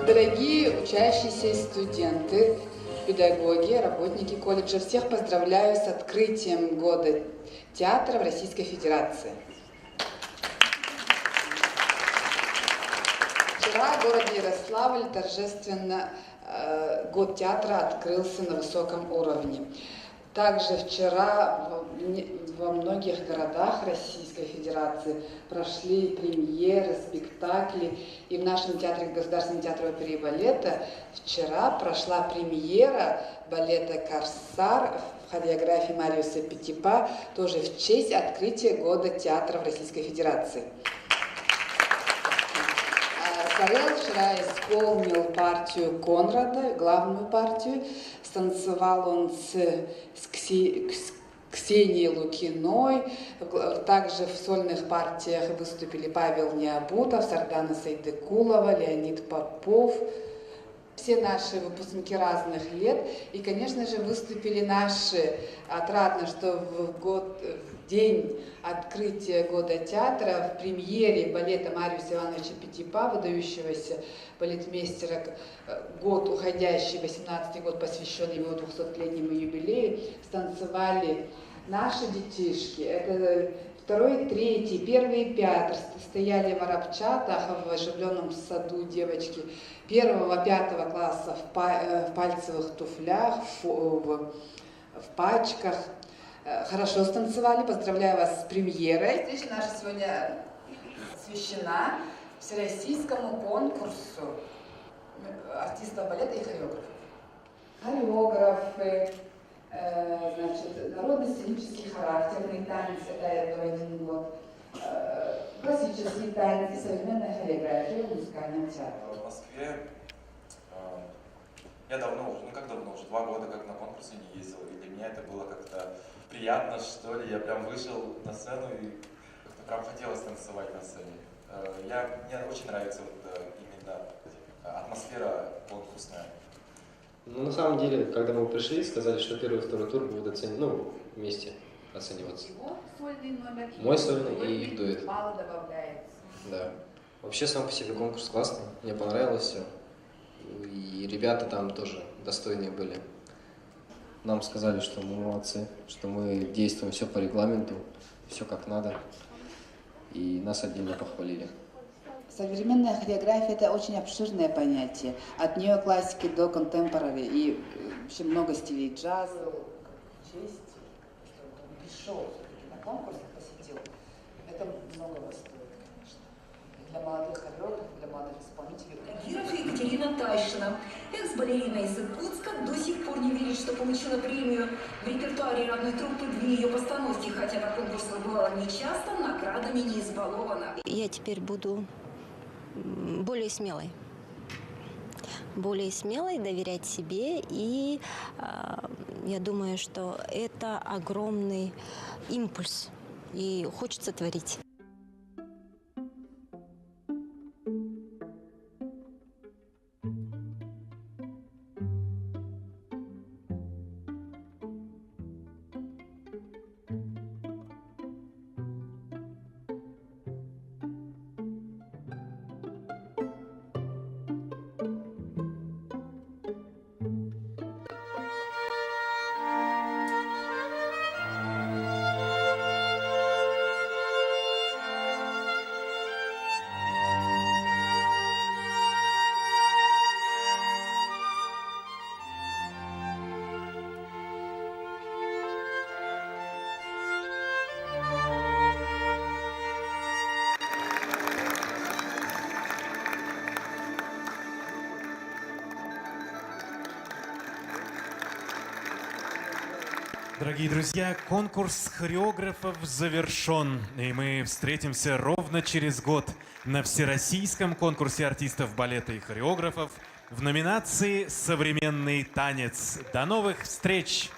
Дорогие учащиеся и студенты, педагоги, работники колледжа, всех поздравляю с открытием года театра в Российской Федерации. Вчера в городе Ярославль торжественно год театра открылся на высоком уровне. Также вчера во многих городах Российской Федерации прошли премьеры, спектакли. И в нашем театре, Государственном театре оперы и балета, вчера прошла премьера балета «Корсар» в хореографии Мариуса Петипа, тоже в честь открытия года театра в Российской Федерации. Сорел вчера исполнил партию Конрада, главную партию. Станцевал он с Ксенией Лукиной. Также в сольных партиях выступили Павел Необутов, Сардана Сайдыкулова, Леонид Попов. Все наши выпускники разных лет. И, конечно же, выступили наши. Отрадно, что в день открытия года театра в премьере балета Мариуса Ивановича Петипа, выдающегося балетмейстера, год уходящий, 18-й год, посвященный его 200-летнему юбилею, станцевали наши детишки. Это второй, третий, первый, пятый стояли в арабчатах, в оживленном саду девочки 1-5 класса в пальцевых туфлях, в пачках. Хорошо станцевали. Поздравляю вас с премьерой. Встреча наша сегодня посвящена всероссийскому конкурсу артистов балета и хореографов. Хореографы, значит, народно-сценический характерный танец, это один год, классический танец и современная хореография в музыкальном театре. В Москве я давно уже 2 года как на конкурсе не ездил, и для меня это было как-то приятно, что ли. Я прям вышел на сцену и как-то прям хотелось танцевать на сцене. Мне очень нравится именно атмосфера конкурсная. Ну, на самом деле, когда мы пришли, сказали, что первый и второй тур будут вместе оцениваться. Его сольный номер. Мой сольный и их дуэт. Мало добавляется. Да. Вообще, сам по себе конкурс классный. Мне понравилось все. И ребята там тоже достойные были. Нам сказали, что мы молодцы, что мы действуем все по регламенту, все как надо. И нас отдельно похвалили. Современная хореография – это очень обширное понятие. От неоклассики до контемпорари. И вообще много стилей джаза. Честь, что он пришел на конкурс, посетил. Это многого стоит, конечно. И для молодых хореографов, для молодых исполнителей. Киров и Екатерина Тайшина. Экс-балерина из Иркутска до сих пор не верит, что получила премию. В репертуаре родной труппы 2 ее постановки, хотя на конкурсах бывала нечасто, наградами не избалована. Я теперь буду более смелой, доверять себе, и я думаю, что это огромный импульс, и хочется творить. Дорогие друзья, конкурс хореографов завершен, и мы встретимся ровно через год на Всероссийском конкурсе артистов балета и хореографов в номинации «Современный танец». До новых встреч!